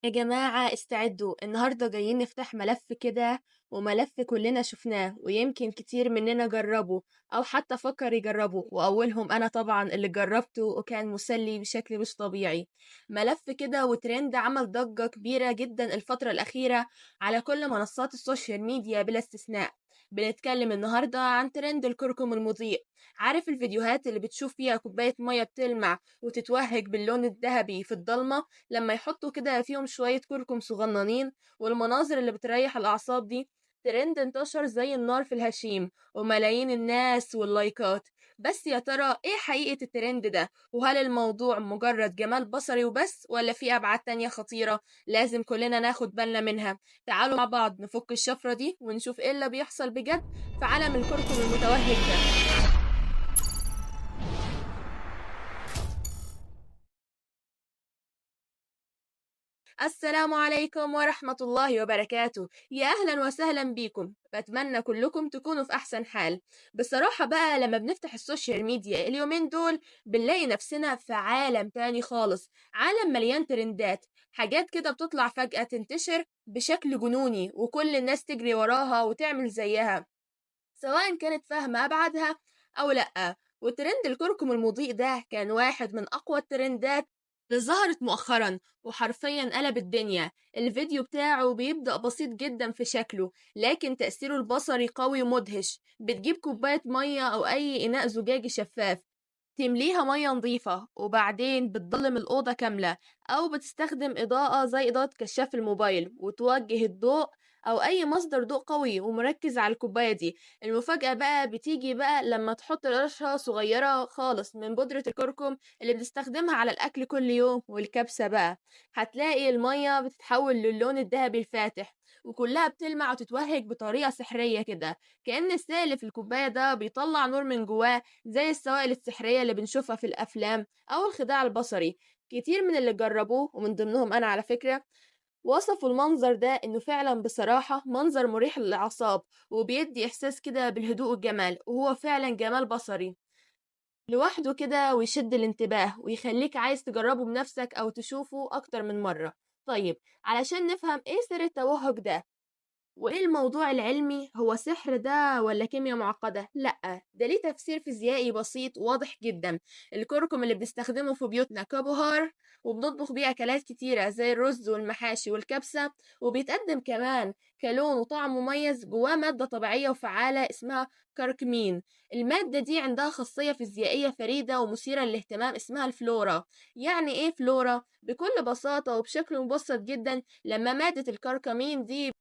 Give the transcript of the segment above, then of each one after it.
يا جماعة استعدوا النهاردة جايين نفتح ملف كده، وملف كلنا شفناه ويمكن كتير مننا جربه أو حتى فكر يجربه، وأولهم أنا طبعا اللي جربته وكان مسلي بشكل مش طبيعي. ملف كده وترند عمل ضجة كبيرة جدا الفترة الأخيرة على كل منصات السوشيال ميديا بلا استثناء. بنتكلم النهاردة عن ترند الكركم المضيء. عارف الفيديوهات اللي بتشوف فيها كوباية مية بتلمع وتتوهج باللون الذهبي في الضلمة لما يحطوا كده فيهم شوية كركم صغننين، والمناظر اللي بتريح الأعصاب دي؟ ترند انتشر زي النار في الهشيم وملايين الناس واللايكات. بس يا ترى ايه حقيقة الترند ده؟ وهل الموضوع مجرد جمال بصري وبس ولا في أبعاد تانية خطيرة لازم كلنا ناخد بالنا منها؟ تعالوا مع بعض نفك الشفرة دي ونشوف ايه اللي بيحصل بجد في عالم الكركم المتوهج ده. السلام عليكم ورحمة الله وبركاته، يا أهلا وسهلا بيكم، بتمنى كلكم تكونوا في أحسن حال. بصراحة بقى لما بنفتح السوشيال ميديا اليومين دول بنلاقي نفسنا في عالم تاني خالص، عالم مليان ترندات، حاجات كده بتطلع فجأة تنتشر بشكل جنوني وكل الناس تجري وراها وتعمل زيها، سواء كانت فاهمة أبعادها أو لأ. وترند الكركم المضيء ده كان واحد من أقوى الترندات اللي ظهرت مؤخرا، وحرفيا قلب الدنيا. الفيديو بتاعه بيبدأ بسيط جدا في شكله، لكن تأثيره البصري قوي ومدهش. بتجيب كوباية مية أو أي إناء زجاجي شفاف، تمليها مية نظيفة وبعدين بتضلم الأوضة كاملة، أو بتستخدم إضاءة زي إضاءة كشاف الموبايل وتوجه الضوء أو أي مصدر ضوء قوي ومركز على الكوباية دي. المفاجأة بقى بتيجي بقى لما تحط رشة صغيرة خالص من بودرة الكركم اللي بنستخدمها على الأكل كل يوم، والكبسة بقى هتلاقي المية بتتحول للون الذهبي الفاتح وكلها بتلمع وتتوهج بطريقة سحرية كده، كأن السائل اللي في الكوباية ده بيطلع نور من جواه، زي السوائل السحرية اللي بنشوفها في الأفلام أو الخداع البصري. كتير من اللي جربوه ومن ضمنهم أنا على فكرة وصفوا المنظر ده إنه فعلا بصراحة منظر مريح للأعصاب، وبيدي إحساس كده بالهدوء والجمال، وهو فعلا جمال بصري لوحده كده ويشد الانتباه ويخليك عايز تجربه بنفسك أو تشوفه أكتر من مرة. طيب، علشان نفهم إيه سر التوهج ده وإيه الموضوع العلمي، هو سحر ده ولا كيمياء معقدة؟ لأ، ده ليه تفسير فيزيائي بسيط واضح جدا. الكركم اللي بنستخدمه في بيوتنا كبهار وبنطبخ بيه أكلات كتيرة زي الرز والمحاشي والكبسة، وبيتقدم كمان كلون وطعم مميز، جواه مادة طبيعية وفعالة اسمها كركمين. المادة دي عندها خاصية فيزيائية فريدة ومثيرة للاهتمام اسمها الفلورا. يعني ايه فلورا؟ بكل بساطة وبشكل مبسط جدا، لما مادة الكركمين دي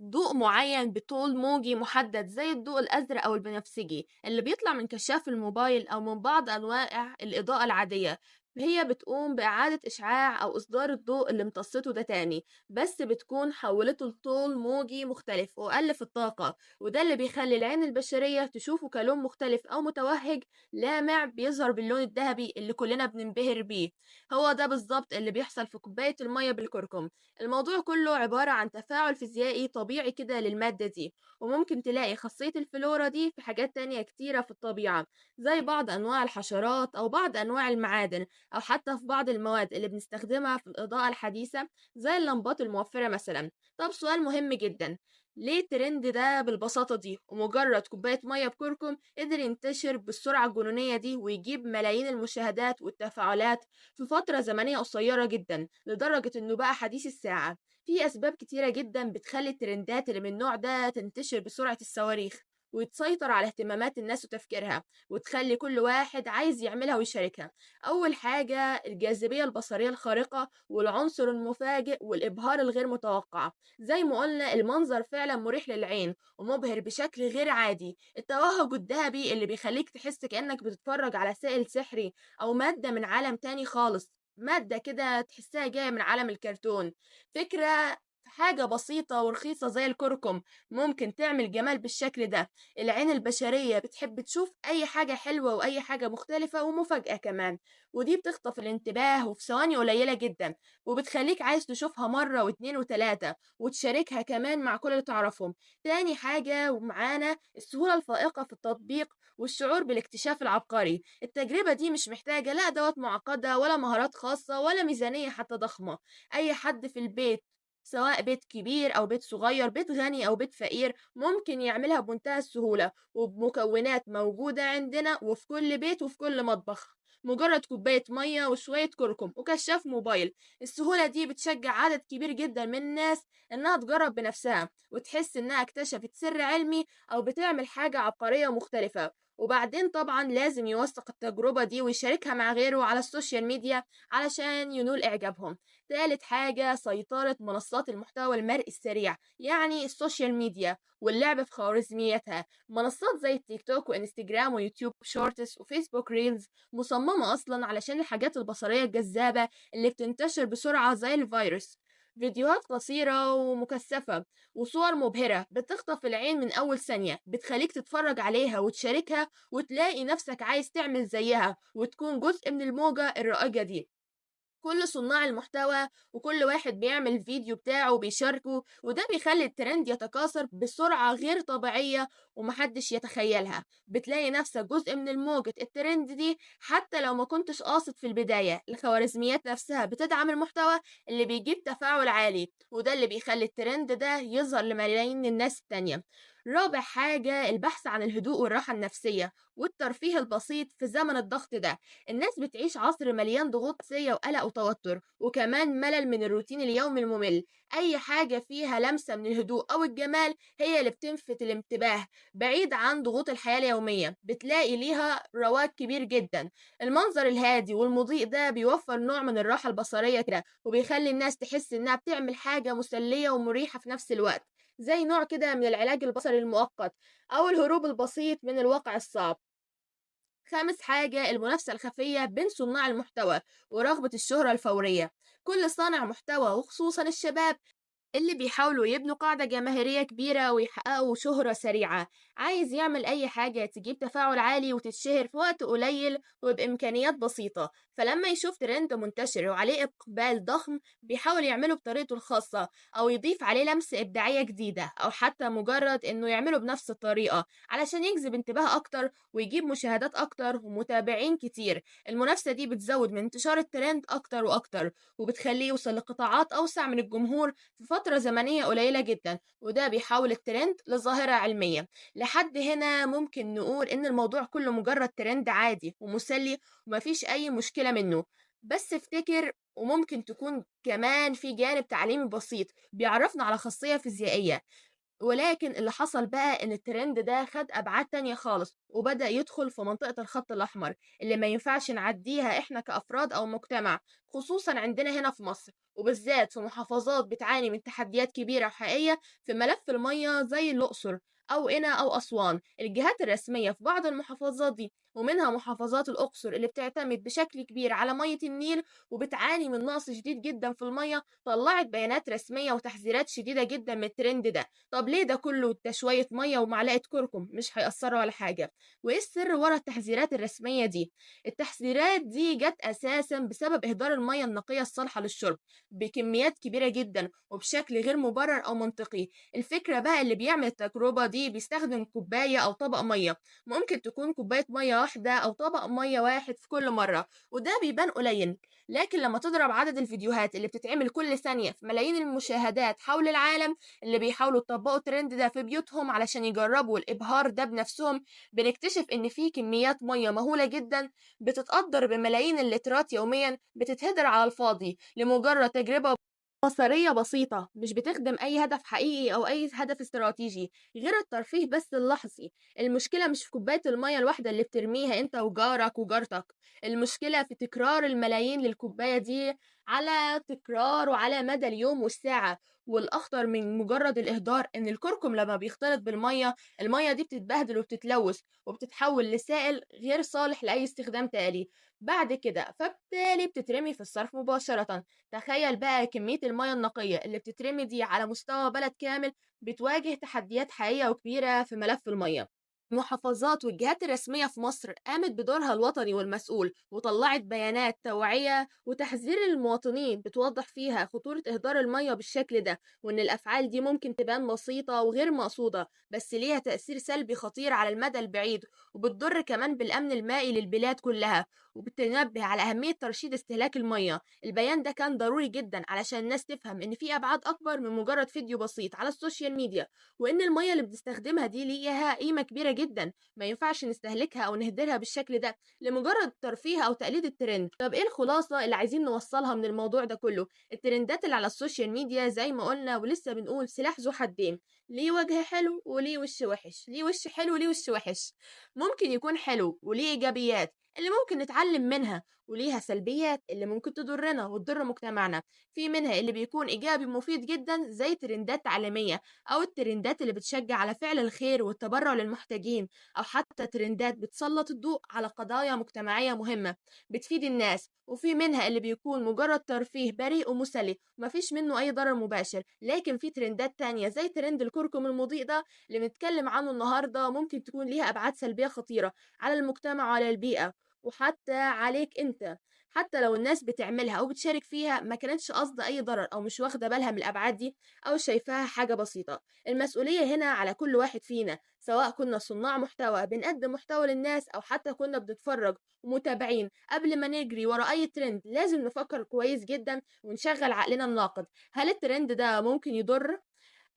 ضوء معين بطول موجي محدد زي الضوء الأزرق أو البنفسجي اللي بيطلع من كشاف الموبايل أو من بعض أنواع الإضاءة العادية، هي بتقوم بإعادة إشعاع أو إصدار الضوء اللي امتصته ده تاني، بس بتكون حولته لطول موجي مختلف وأقل في الطاقة، وده اللي بيخلي العين البشرية تشوفه كلون مختلف أو متوهج لامع بيظهر باللون الذهبي اللي كلنا بننبهر بيه. هو ده بالظبط اللي بيحصل في كوباية المية بالكركم. الموضوع كله عبارة عن تفاعل فيزيائي طبيعي كده للمادة دي، وممكن تلاقي خاصية الفلورا دي في حاجات تانية كتيرة في الطبيعة، زي بعض أنواع الحشرات أو بعض أنواع المعادن، أو حتى في بعض المواد اللي بنستخدمها في الإضاءة الحديثة زي اللمبات الموفرة مثلا. طب سؤال مهم جدا، ليه الترند ده بالبساطة دي ومجرد كوباية مية بكركم قدر ينتشر بالسرعة الجنونية دي ويجيب ملايين المشاهدات والتفاعلات في فترة زمنية قصيرة جدا لدرجة إنه بقى حديث الساعة؟ في أسباب كتيرة جدا بتخلي الترندات اللي من النوع ده تنتشر بسرعة الصواريخ وتسيطر على اهتمامات الناس وتفكيرها، وتخلي كل واحد عايز يعملها ويشاركها. أول حاجة الجاذبية البصرية الخارقة والعنصر المفاجئ والإبهار الغير متوقع. زي ما قلنا المنظر فعلا مريح للعين ومبهر بشكل غير عادي. التوهج الذهبي اللي بيخليك تحس كأنك بتتفرج على سائل سحري أو مادة من عالم تاني خالص، مادة كده تحسها جاية من عالم الكرتون. فكرة حاجة بسيطة ورخيصة زي الكركم ممكن تعمل جمال بالشكل ده. العين البشرية بتحب تشوف أي حاجة حلوة وأي حاجة مختلفة ومفاجأة كمان، ودي بتخطف الانتباه وفي ثواني قليلة جدا، وبتخليك عايز تشوفها مرة واتنين وتلاتة وتشاركها كمان مع كل اللي تعرفهم. تاني حاجة ومعانا السهولة الفائقة في التطبيق والشعور بالاكتشاف العبقري. التجربة دي مش محتاجة لا أدوات معقدة ولا مهارات خاصة ولا ميزانية حتى ضخمة. أي حد في البيت، سواء بيت كبير أو بيت صغير، بيت غني أو بيت فقير، ممكن يعملها بمنتهى السهولة وبمكونات موجودة عندنا وفي كل بيت وفي كل مطبخ. مجرد كوباية مية وشوية كركم وكشاف موبايل. السهولة دي بتشجع عدد كبير جدا من الناس إنها تجرب بنفسها وتحس إنها اكتشفت سر علمي أو بتعمل حاجة عبقرية ومختلفة. وبعدين طبعا لازم يوثق التجربة دي ويشاركها مع غيره على السوشيال ميديا علشان ينول إعجابهم. تالت حاجة سيطرة منصات المحتوى المرئي السريع، يعني السوشيال ميديا واللعب في خوارزميتها. منصات زي التيك توك وانستجرام ويوتيوب شورتس وفيسبوك ريلز مصممة أصلا علشان الحاجات البصرية الجذابة اللي بتنتشر بسرعة زي الفيروس. فيديوهات قصيرة ومكثفة وصور مبهرة بتخطف العين من أول ثانية، بتخليك تتفرج عليها وتشاركها وتلاقي نفسك عايز تعمل زيها وتكون جزء من الموجة الرائجة دي. كل صناع المحتوى وكل واحد بيعمل فيديو بتاعه وبيشاركه، وده بيخلي الترند يتكاثر بسرعة غير طبيعية ومحدش يتخيلها. بتلاقي نفسك جزء من الموجة الترند دي حتى لو ما كنتش قاصد في البداية. الخوارزميات نفسها بتدعم المحتوى اللي بيجيب تفاعل عالي، وده اللي بيخلي الترند ده يظهر لملايين الناس التانية. رابع حاجة البحث عن الهدوء والراحة النفسية والترفيه البسيط في زمن الضغط ده. الناس بتعيش عصر مليان ضغوط نفسية وقلق وتوتر وكمان ملل من الروتين اليومي الممل. أي حاجة فيها لمسة من الهدوء أو الجمال هي اللي بتلفت الانتباه. بعيد عن ضغوط الحياة اليومية بتلاقي ليها رواج كبير جدا. المنظر الهادي والمضيء ده بيوفر نوع من الراحة البصرية كده وبيخلي الناس تحس إنها بتعمل حاجة مسلية ومريحة في نفس الوقت، زي نوع كده من العلاج البصري المؤقت أو الهروب البسيط من الواقع الصعب. خامس حاجة المنافسة الخفية بين صناع المحتوى ورغبة الشهرة الفورية. كل صانع محتوى وخصوصا الشباب اللي بيحاولوا يبنوا قاعدة جماهيرية كبيرة ويحققوا شهرة سريعة، عايز يعمل أي حاجة تجيب تفاعل عالي وتتشهر في وقت قليل وبإمكانيات بسيطة. فلما يشوف ترند منتشر وعليه إقبال ضخم بيحاول يعمله بطريقته الخاصة أو يضيف عليه لمسة إبداعية جديدة أو حتى مجرد إنه يعمله بنفس الطريقة علشان يجذب انتباه أكتر ويجيب مشاهدات أكتر ومتابعين كتير. المنافسة دي بتزود من انتشار الترند أكتر وأكتر وبتخليه يوصل لقطاعات أوسع من الجمهور في فترة زمنية قليلة جدا، وده بيحول الترند لظاهرة علمية. لحد هنا ممكن نقول إن الموضوع كله مجرد ترند عادي ومسلي ومفيش أي مشكلة منه. بس افتكر وممكن تكون كمان في جانب تعليمي بسيط بيعرفنا على خاصية فيزيائية. ولكن اللي حصل بقى ان الترند ده خد ابعاد تانية خالص وبدأ يدخل في منطقة الخط الاحمر اللي ما ينفعش نعديها احنا كافراد او مجتمع، خصوصا عندنا هنا في مصر وبالذات في محافظات بتعاني من تحديات كبيرة وحقيقية في ملف المية زي الاقصر او قنا او اسوان. الجهات الرسمية في بعض المحافظات دي ومنها محافظات الأقصر اللي بتعتمد بشكل كبير على مية النيل وبتعاني من نقص شديد جدا في المية، طلعت بيانات رسمية وتحذيرات شديدة جدا من الترند ده. طب ليه ده كله؟ ده شوية مية ومعلقة كركم مش هيأثروا ولا حاجة. وإيه السر ورا التحذيرات الرسمية دي؟ التحذيرات دي جت أساسا بسبب إهدار المية النقية الصالحة للشرب بكميات كبيرة جدا وبشكل غير مبرر أو منطقي. الفكرة بقى اللي بيعمل التجربة دي بيستخدم كوباية أو طبق مية، ممكن تكون كوباية مية واحدة أو طبق مية واحد في كل مرة، وده بيبان قليل. لكن لما تضرب عدد الفيديوهات اللي بتتعمل كل ثانية في ملايين المشاهدات حول العالم اللي بيحاولوا يطبقوا الترند ده في بيوتهم علشان يجربوا الإبهار ده بنفسهم، بنكتشف إن في كميات مية مهولة جدا بتتقدر بملايين اللترات يوميا بتتهدر على الفاضي لمجرد تجربة بصرية بسيطة مش بتخدم أي هدف حقيقي أو أي هدف استراتيجي غير الترفيه بس اللحظي. المشكلة مش في كوباية المية الواحدة اللي بترميها أنت وجارك وجارتك، المشكلة في تكرار الملايين للكوباية دي على تكرار وعلى مدى اليوم والساعة. والأخطر من مجرد الإهدار إن الكركم لما بيختلط بالمية، المية دي بتتبهدل وبتتلوث وبتتحول لسائل غير صالح لأي استخدام تاني بعد كده، فبالتالي بتترمي في الصرف مباشرة. تخيل بقى كمية المية النقية اللي بتترمي دي على مستوى بلد كامل، بتواجه تحديات حقيقية وكبيرة في ملف المية. المحافظات والجهات الرسمية في مصر قامت بدورها الوطني والمسؤول وطلعت بيانات توعية وتحذير للمواطنين بتوضح فيها خطورة إهدار المية بالشكل ده، وإن الأفعال دي ممكن تبان بسيطة وغير مقصودة بس ليها تأثير سلبي خطير على المدى البعيد، وبتضر كمان بالأمن المائي للبلاد كلها، وبتنبه على أهمية ترشيد استهلاك المية. البيان ده كان ضروري جدا علشان الناس تفهم إن في أبعاد أكبر من مجرد فيديو بسيط على السوشيال ميديا، وإن المية اللي بنستخدمها دي ليها قيمة كبيرة جدا، ما ينفعش نستهلكها أو نهدرها بالشكل ده لمجرد ترفيه أو تقليد الترند. طب إيه الخلاصة اللي عايزين نوصلها من الموضوع ده كله؟ الترندات اللي على السوشيال ميديا زي ما قلنا ولسه بنقول سلاح ذو حدين، ليه وجه حلو وليه وش وحش، ليه وش حلو وليه وش وحش. ممكن يكون حلو وليه إيجابيات اللي ممكن نتعلم منها، وليها سلبيات اللي ممكن تضرنا وتضر مجتمعنا. في منها اللي بيكون إيجابي مفيد جدا زي ترندات تعليمية، أو الترندات اللي بتشجع على فعل الخير والتبرع للمحتاجين، أو حتى ترندات بتسلط الضوء على قضايا مجتمعية مهمة بتفيد الناس. وفي منها اللي بيكون مجرد ترفيه بريء ومسلي ومفيش منه أي ضرر مباشر. لكن في ترندات تانية زي ترند الكركم المضيء ده اللي بنتكلم عنه النهاردة ممكن تكون ليها أبعاد سلبية خطيرة على المجتمع وعلى البيئة وحتى عليك انت. حتى لو الناس بتعملها او بتشارك فيها ما كانتش قصد اي ضرر او مش واخده بالها من الابعاد دي، او شايفاها حاجه بسيطه. المسؤوليه هنا على كل واحد فينا، سواء كنا صناع محتوى بنقدم محتوى للناس او حتى كنا بنتفرج ومتابعين. قبل ما نجري ورا اي ترند لازم نفكر كويس جدا ونشغل عقلنا الناقد. هل الترند ده ممكن يضر؟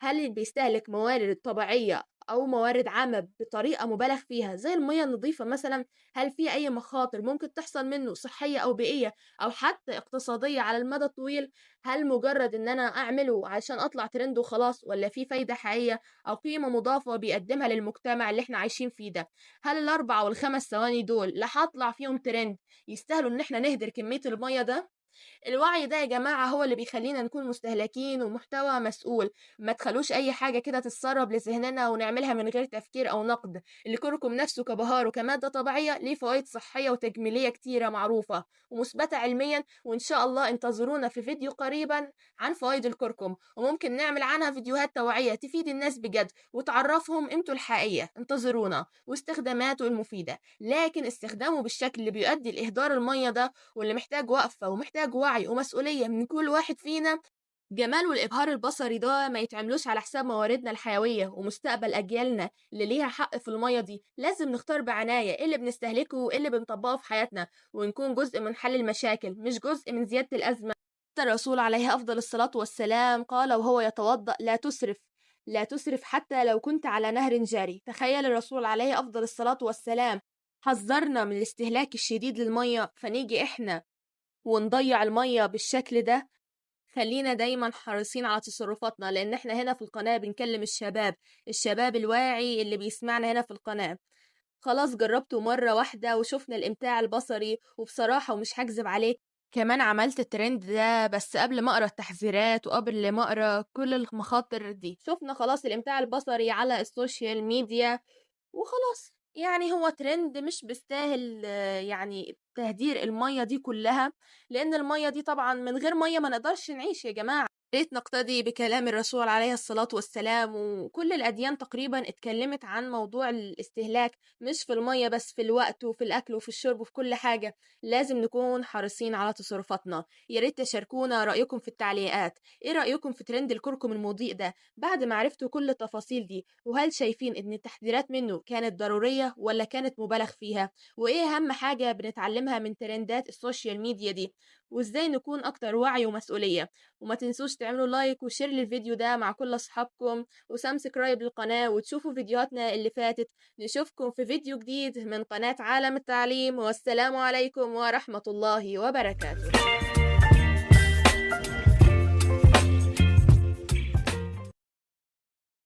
هل اللي بيستهلك موارد طبيعية أو موارد عامة بطريقة مبالغ فيها زي المياه النظيفة مثلا؟ هل في أي مخاطر ممكن تحصل منه صحية أو بيئية أو حتى اقتصادية على المدى الطويل؟ هل مجرد إن أنا أعمله عشان أطلع ترند وخلاص، ولا في فايدة حقيقية أو قيمة مضافة بيقدمها للمجتمع اللي إحنا عايشين فيه ده؟ هل الأربع والخمس ثواني دول اللي هطلع فيهم ترند يستاهلوا إن إحنا نهدر كمية المية ده؟ الوعي ده يا جماعة هو اللي بيخلينا نكون مستهلكين ومحتوى مسؤول. ما تخلوش أي حاجة كده تتسرب لذهننا ونعملها من غير تفكير أو نقد. الكركم نفسه كبهار وكمادة طبيعية ليه فوائد صحية وتجميلية كتيرة معروفة ومثبتة علميا، وإن شاء الله انتظرونا في فيديو قريبا عن فوائد الكركم، وممكن نعمل عنها فيديوهات توعية تفيد الناس بجد وتعرفهم قيمته الحقيقية. انتظرونا واستخداماته المفيدة، لكن استخدامه بالشكل اللي بيؤدي لإهدار المية ده واللي محتاج وقفة ومحتاج وعي ومسؤولية من كل واحد فينا. الجمال والإبهار البصري ده ما يتعملوش على حساب مواردنا الحيوية ومستقبل أجيالنا اللي ليها حق في المية دي. لازم نختار بعناية إيه اللي بنستهلكه وإيه اللي بنطبقه في حياتنا، ونكون جزء من حل المشاكل مش جزء من زيادة الأزمة. حتى الرسول عليه أفضل الصلاة والسلام قال وهو يتوضأ: لا تسرف، لا تسرف حتى لو كنت على نهر جاري. تخيل الرسول عليه أفضل الصلاة والسلام حذرنا من الاستهلاك الشديد للمية، فنيجي إحنا ونضيع المية بالشكل ده. خلينا دايما حريصين على تصرفاتنا، لان احنا هنا في القناة بنكلم الشباب، الشباب الواعي اللي بيسمعنا هنا في القناة. خلاص جربته مرة واحدة وشفنا الامتاع البصري، وبصراحة ومش هكذب عليك كمان عملت الترند ده بس قبل ما اقرا التحذيرات وقبل ما اقرا كل المخاطر دي. شفنا خلاص الامتاع البصري على السوشيال ميديا وخلاص. يعني هو ترند مش بيستاهل يعني تهدير المية دي كلها، لأن المية دي طبعا من غير مية ما نقدرش نعيش يا جماعة. ريت نقتدي بكلام الرسول عليه الصلاة والسلام، وكل الأديان تقريبا اتكلمت عن موضوع الاستهلاك مش في المية بس، في الوقت وفي الأكل وفي الشرب وفي كل حاجة. لازم نكون حريصين على تصرفاتنا. يا ريت تشاركونا رأيكم في التعليقات. ايه رأيكم في ترند الكركم المضيء ده بعد ما عرفتوا كل التفاصيل دي؟ وهل شايفين ان التحذيرات منه كانت ضرورية ولا كانت مبالغ فيها؟ وايه اهم حاجة بنتعلمها من ترندات السوشيال ميديا دي؟ وازاي نكون اكتر وعي ومسؤولية؟ وما تنسوش تعملوا لايك وشير للفيديو ده مع كل اصحابكم، وسبسكرايب للقناة وتشوفوا فيديوهاتنا اللي فاتت. نشوفكم في فيديو جديد من قناة عالم التعليم، والسلام عليكم ورحمة الله وبركاته.